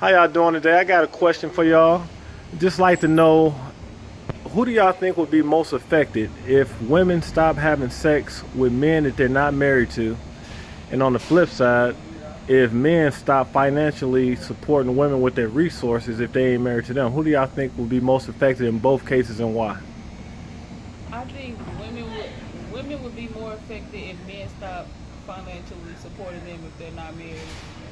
How y'all doing today? I got a question for y'all. Just like to know, who do y'all think would be most affected if women stop having sex with men that they're not married to? And on the flip side, if men stop financially supporting women with their resources if they ain't married to them, who do y'all think would be most affected in both cases and why? I think women would be more affected if men stop financially supporting them if they're not married,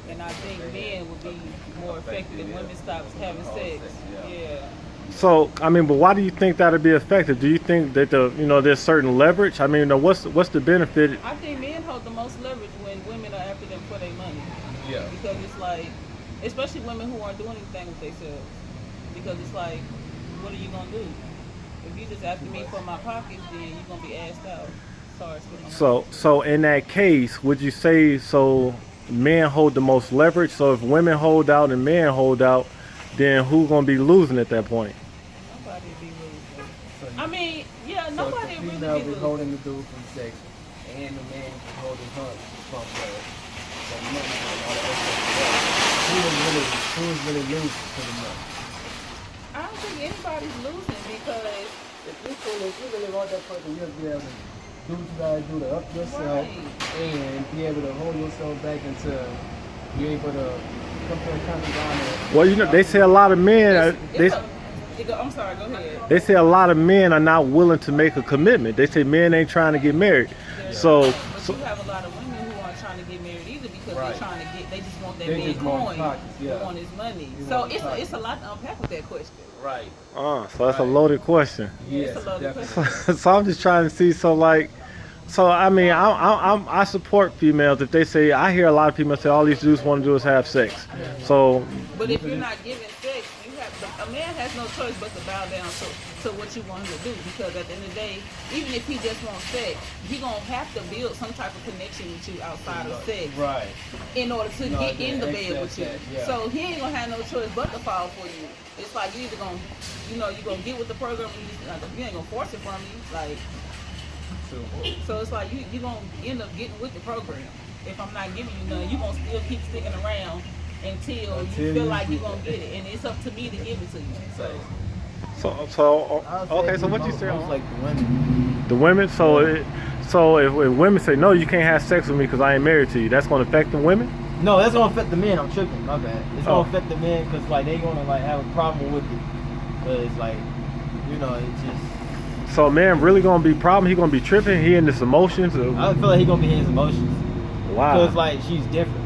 and I think men would be more affected if women stops having sex. Yeah, So, I mean, but why do you think that would be affected? Do you think that there's certain leverage? I mean, what's the benefit? I think men hold the most leverage when women are after them for their money because it's like, especially women who aren't doing anything with themselves, because it's like, what are you gonna do? If you just asking me for my pockets, then you're gonna be asked out. Sorry, spit on my face. So in that case, would you say so? Men hold the most leverage. So if women hold out and men hold out, then who's gonna be losing at that point? Nobody be losing. So, I mean, yeah, so if nobody the really female be was holding losing. the dude from sex, and the man was holding her from the money and all the extra stuff, who was really losing to the money? I don't think anybody's losing because If you really want that person, you'll be able to do what you gotta do to up yourself right. and be able to hold yourself back until you're able to come to a common ground. Well, they say a lot of men. I'm sorry. Go ahead. They say a lot of men are not willing to make a commitment. They say men ain't trying to get married. They're So, not, but so you have a lot of women who aren't trying to get married either because Right. they're trying to get. They just want that They man just want coin. pockets, yeah. They want his money. You So want pockets. it's a lot to unpack with that question. Right. so that's a loaded question. It's a loaded question. So I'm just trying to see. So I mean, I support females if they say. I hear a lot of females say all these dudes want to do is have sex. So But if you're not giving sex, a man has no choice but to bow down to what you want him to do. Because at the end of the day, even if he just wants sex, he gonna have to build some type of connection with you outside of sex, Right. in order to get in the bed with you. that, yeah. So he ain't gonna have no choice but to fall for you. It's like you either gonna, you gonna get with the program, and you ain't gonna force it from you, like. So it's like you gonna end up getting with the program. If I'm not giving you none, you gonna still keep sticking around until you feel like you're gonna get it, and it's up to me to give it to you. okay. So what you say? Most like the women. The women. So if women say no, you can't have sex with me because I ain't married to you, that's gonna affect the women. No, that's gonna affect the men. I'm tripping. My bad. It's Oh. gonna affect the men because like they gonna like have a problem with it because like it's just. So a man really gonna be problem. He gonna be tripping. He in his emotions. I feel like he gonna be in his emotions Wow. because like she's different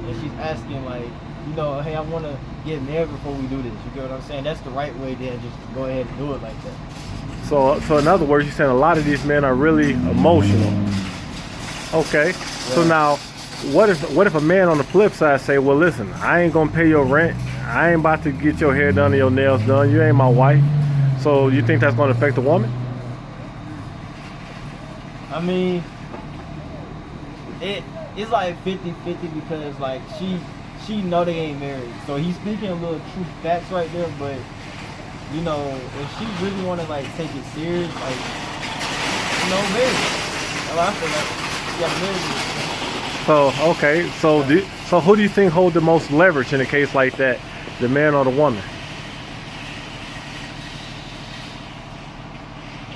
and she's asking like hey, I want to get married before we do this. You get what I'm saying? That's the right way. Then just go ahead and do it like that. So in other words, you're saying a lot of these men are really emotional. Okay. So Yeah. now, what if a man on the flip side say, well, listen, I ain't gonna pay your rent. I ain't about to get your hair done or your nails done. You ain't my wife. So you think that's gonna affect the woman? I mean, it's like 50-50 because like she know they ain't married. So he's speaking a little true facts right there, but if she really wanna like take it serious, like marry her. That's what I feel like. You gotta marry her. So okay. So who do you think hold the most leverage in a case like that, the man or the woman?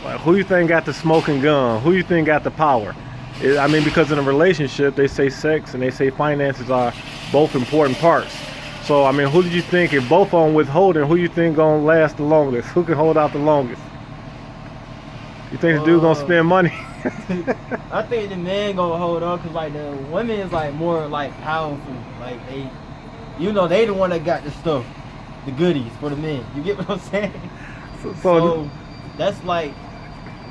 Like, who you think got the smoking gun? Who you think got the power? I mean, because in a relationship, they say sex and they say finances are both important parts. So, I mean, who do you think, if both of them withholding, who you think gonna last the longest? Who can hold out the longest? You think the dude gonna spend money? I think the man gonna hold on because like the women is like more like powerful. Like they the one that got the stuff, the goodies for the men. You get what I'm saying? So that's like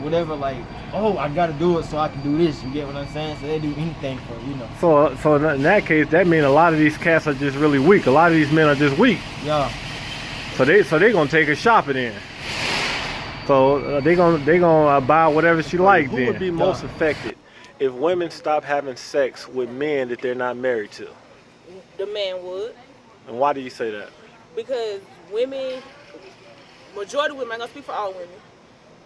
whatever. Like I gotta do it so I can do this. You get what I'm saying? So they do anything for. So in that case, that means a lot of these cats are just really weak. A lot of these men are just weak. Yeah. So they gonna take her shopping in. So they gonna buy whatever she like. Who would be most affected if women stop having sex with men that they're not married to? The man would, And why do you say that? because women, majority of women, I'm gonna speak for all women.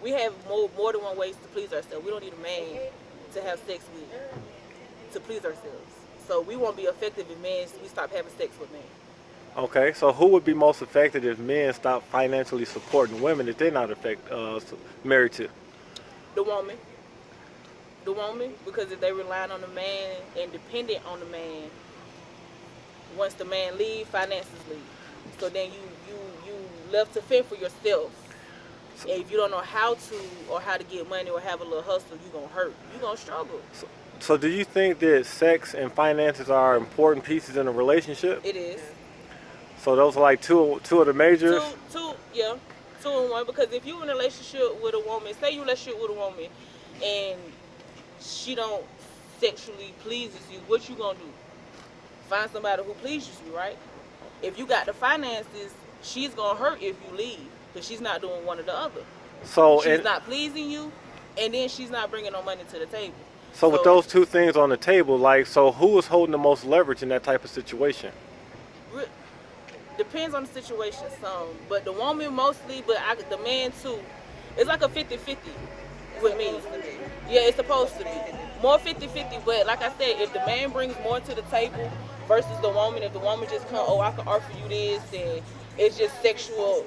We have more than one ways to please ourselves. We don't need a man to have sex with to please ourselves. So we won't be effective if men we stop having sex with men. Okay, so who would be most affected if men stop financially supporting women that they're not married to? The woman. The woman, because if they relying on the man and dependent on the man, once the man leave, finances leave. So then you left to fend for yourself. And if you don't know how to or how to get money or have a little hustle, you gonna hurt. You gonna struggle. So do you think that sex and finances are important pieces in a relationship? It is. So those are like two of the majors? Yeah. 2 and 1. Because if you in a relationship with a woman, say you in a relationship with a woman and she don't sexually pleases you, what you gonna do? Find somebody who pleases you, right? If you got the finances, she's gonna hurt if you leave, because she's not doing one or the other. So she's not pleasing you, and then she's not bringing no money to the table. So with those two things on the table, like, so who is holding the most leverage in that type of situation? Depends on the situation some, but the woman mostly, but the man too. It's like a 50-50 with me. Yeah, it's supposed to be. More 50-50, but like I said, if the man brings more to the table versus the woman, if the woman just come, oh, I can offer you this, and it's just sexual,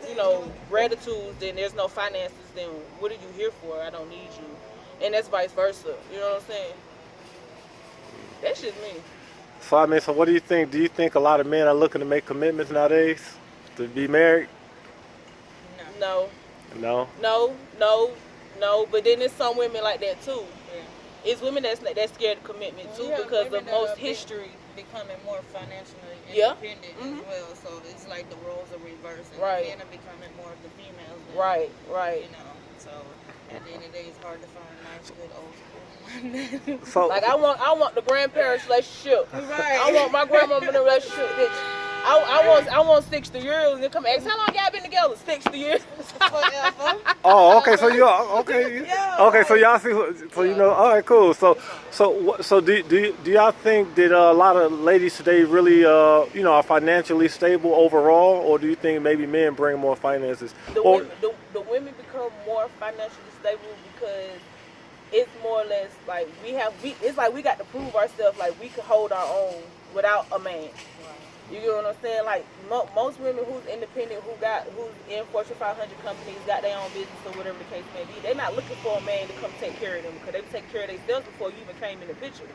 gratitude, then there's no finances, then what are you here for? I don't need you. And that's vice versa. You know what I'm saying? That's just me. So I mean, so what do you think? Do you think a lot of men are looking to make commitments nowadays to be married? No. No. But then there's some women like that too. Yeah. It's women that's scared of commitment too, because of most history. Becoming more financially independent as well, so it's like the roles are reversed, and right. the men are becoming more of the females. Right. So at the end of the day, it's hard to find nice, good old school. So like I want the grandparents relationship. Right. I want my grandmama in a relationship, bitch. I want 60 years, and they come ask, how long y'all been together? 60 years. Forever. Oh, okay. So you okay? Yeah, okay. Right. So y'all see. So you know. All right. Cool. So do y'all think that a lot of ladies today really are financially stable overall, or do you think maybe men bring more finances? The women become more financially stable because it's more or less like it's like we got to prove ourselves, like we can hold our own without a man. You get what I'm saying? Like most women who's independent, who's in Fortune 500 companies, got their own business or whatever the case may be, they're not looking for a man to come take care of them, because they take care of themselves before you even came in the picture.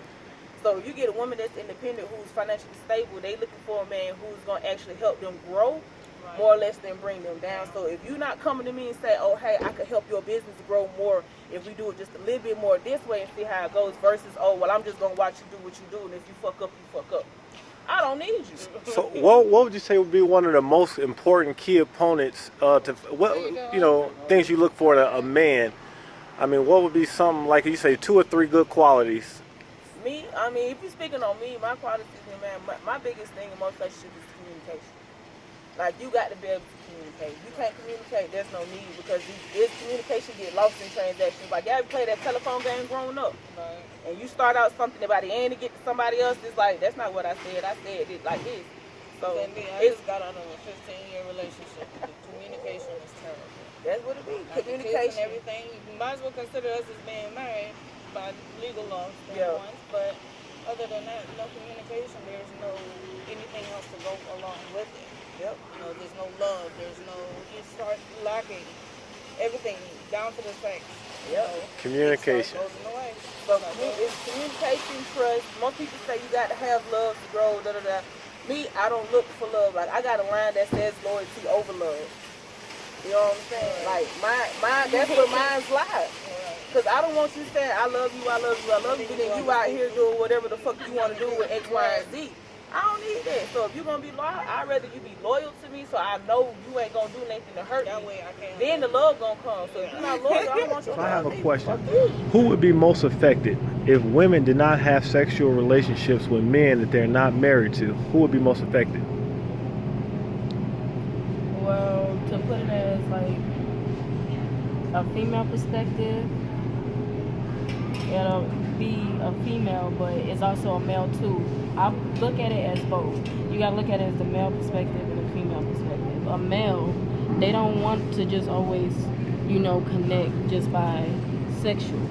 So you get a woman that's independent, who's financially stable, they looking for a man who's going to actually help them grow, more or less than bring them down. So if you're not coming to me and say, oh, hey, I could help your business grow more if we do it just a little bit more this way and see how it goes, versus, oh, well, I'm just going to watch you do what you do, and if you fuck up, you fuck up. I don't need you. So what would you say would be one of the most important key opponents things you look for in a man? I mean, what would be something, like you say, 2 or 3 good qualities? Me, I mean, if you're speaking on me, my qualities, man, my biggest thing in most relationships is communication. Like, you got to be able to communicate. You can't communicate, there's no need, because this communication get lost in transactions. Like, y'all ever play that telephone game growing up? Right. And you start out something about the end to get to somebody else, it's like, that's not what I said. I said it like this. So I just got out of a 15-year relationship. The communication is terrible. That's what it be. Like communication. And everything. You might as well consider us as being married by legal law standpoints. But other than that, no communication. There's no anything else to go along with it. Yep. There's no love. You start lacking everything down to the sex. Yep. Communication. So it's communication, trust. Most people say you got to have love to grow. Me, I don't look for love. Like, I got a line that says loyalty over love. You know what I'm saying? Like mine, that's where mine's lie. Cause I don't want you saying I love you, but then you out here doing whatever the fuck you want to do with X, Y, and Z. I don't need that. So if you're gonna be loyal, I'd rather you be loyal to me, so I know you ain't gonna do anything to hurt me. Way I can't. Then the love gonna come. So if you're not loyal, I don't want you. So I have a question. Who would be most affected if women did not have sexual relationships with men that they're not married to? Who would be most affected? Well, to put it as like a female perspective, it'll be a female, but it's also a male too. I look at it as both. You gotta look at it as the male perspective and the female perspective. A male, they don't want to just always, connect just by sexual.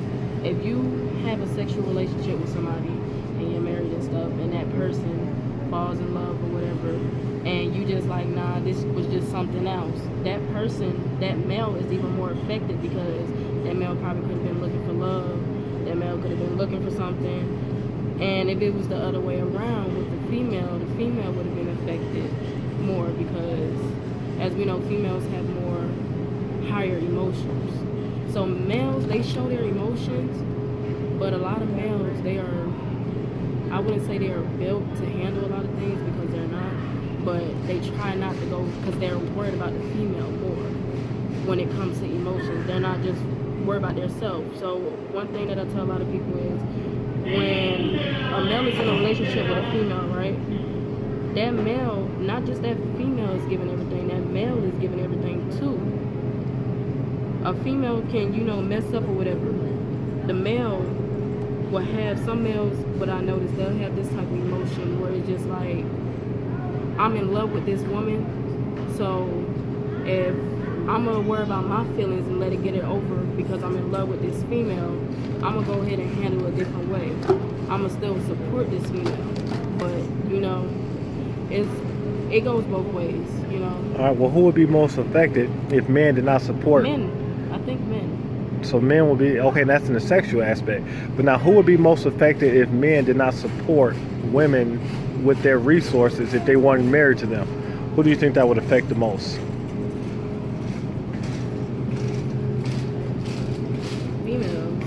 If you have a sexual relationship with somebody and you're married and stuff, and that person falls in love or whatever, and you just like, nah, this was just something else. That person, that male is even more affected because that male probably could have been looking for love. That male could have been looking for something. And if it was the other way around with the female would have been affected more because, as we know, females have more higher emotions. So males, they show their emotions, but a lot of males, they are, I wouldn't say they are built to handle a lot of things because they're not, but they try not to go because they're worried about the female more when it comes to emotions. They're not just worried about themselves. So one thing that I tell a lot of people is when a male is in a relationship with a female, right? That male, not just that female is giving everything, that male is giving everything too. A female can, mess up or whatever. The male will have, some males, what I noticed, they'll have this type of emotion where it's just like, I'm in love with this woman, so if I'm gonna worry about my feelings and let it get it over because I'm in love with this female, I'm gonna go ahead and handle it a different way. I'm gonna still support this female, but it goes both ways, All right. Well, who would be most affected if men did not support? Men, I think men. So men would be okay. That's in the sexual aspect. But now, who would be most affected if men did not support women with their resources if they weren't married to them? Who do you think that would affect the most? Females.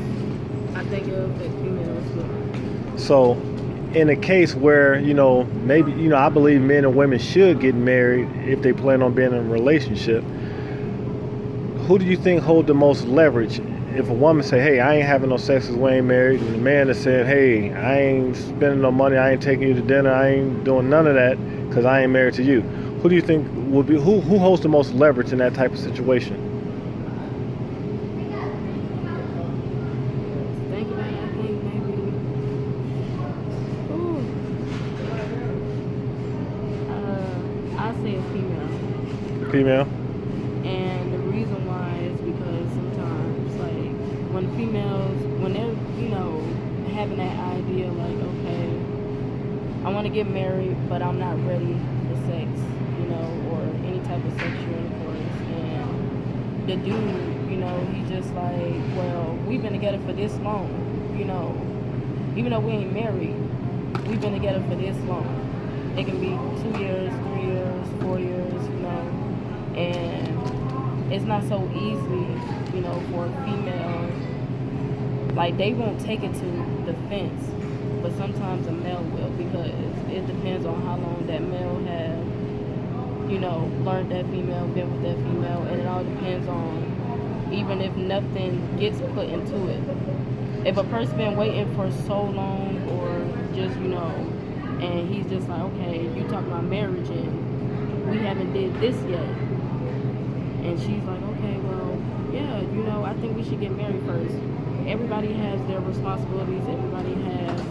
I think it'll affect females more. So, in a case where, maybe, I believe men and women should get married if they plan on being in a relationship, who do you think hold the most leverage? If a woman say, hey, I ain't having no sex because we ain't married, and the man that said, hey, I ain't spending no money, I ain't taking you to dinner, I ain't doing none of that because I ain't married to you, who do you think would be, who holds the most leverage in that type of situation? Female. And the reason why is because sometimes, like, when females, when they're, having that idea, like, okay, I want to get married, but I'm not ready for sex, or any type of sexual intercourse. And the dude, he's just like, well, we've been together for this long, even though we ain't married, we've been together for this long. It can be 2 years, 3 years, 4 years, and it's not so easy, for a female, like, they won't take it to the fence, but sometimes a male will, because it depends on how long that male have, learned that female, been with that female, and it all depends on, even if nothing gets put into it. If a person been waiting for so long, or just, and he's just like, okay, you talking about marriage and we haven't did this yet. And she's like, okay, well, yeah, I think we should get married first. Everybody has their responsibilities. Everybody has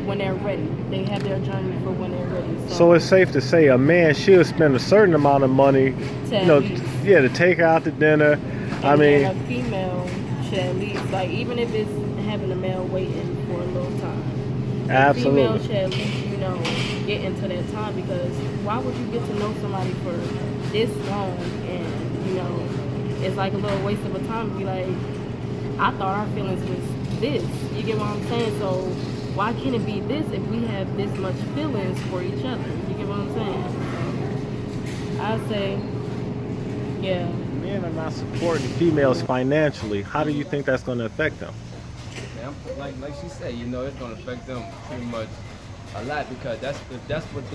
when they're ready. They have their journey for when they're ready. So it's safe to say a man should spend a certain amount of money, to take her out to dinner. And a female should at least, like, even if it's having a male waiting for a little time. Absolutely. A female should at least, get into that time, because why would you get to know somebody for this long and, it's like a little waste of a time to be like, I thought our feelings was this. You get what I'm saying? So why can't it be this if we have this much feelings for each other? You get what I'm saying? I say, yeah. Men are not supporting females financially. How do you think that's going to affect them? Man, like she said, it's going to affect them pretty much a lot, because if that's what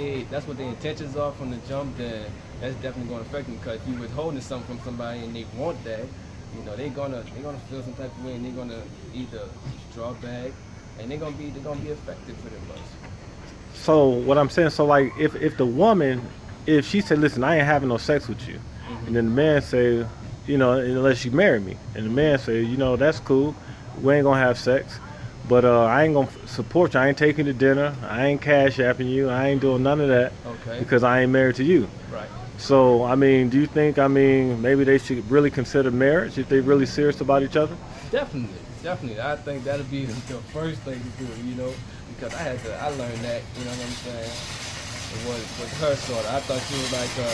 their intentions are from the jump, then that's definitely going to affect them. Because if you're withholding something from somebody and they want that, they're gonna feel some type of way, and they're gonna either draw back, and they're gonna be affected pretty much. So what I'm saying, so like if the woman, if she said, listen, I ain't having no sex with you, mm-hmm. and then the man say, unless you marry me, and the man say, that's cool, we ain't gonna have sex, but I ain't gonna support you, I ain't taking you to dinner, I ain't cash apping you, I ain't doing none of that, okay, because I ain't married to you. Right. So, do you think, maybe they should really consider marriage if they're really serious about each other? Definitely. I think that'll be the first thing to do, because I learned that, you know what I'm saying? was her sort of. I thought she was like a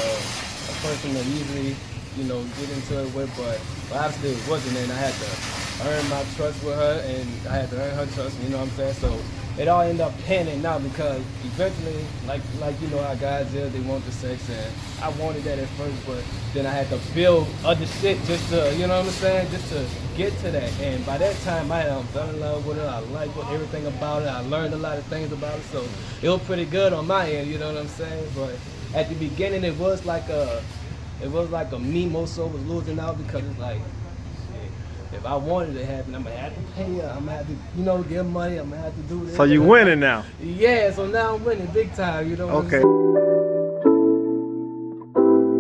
person that easily, you know, get into it with, but obviously it wasn't, and I had to earn my trust with her, and I had to earn her trust, you know what I'm saying? So it all ended up panning out because eventually, like you know how guys is, they want the sex, and I wanted that at first, but then I had to build other shit just to, you know what I'm saying, just to get to that. And by that time, I fell in love with it. I liked everything about it. I learned a lot of things about it, so it was pretty good on my end, you know what I'm saying? But at the beginning, it was like a me more so was losing out because it's like, if I wanted it to happen, I'm gonna have to pay her. I'm gonna have to, you know, give money. I'm gonna have to do this. So you winning now? Yeah. So now I'm winning big time. You know. What I'm Okay. saying?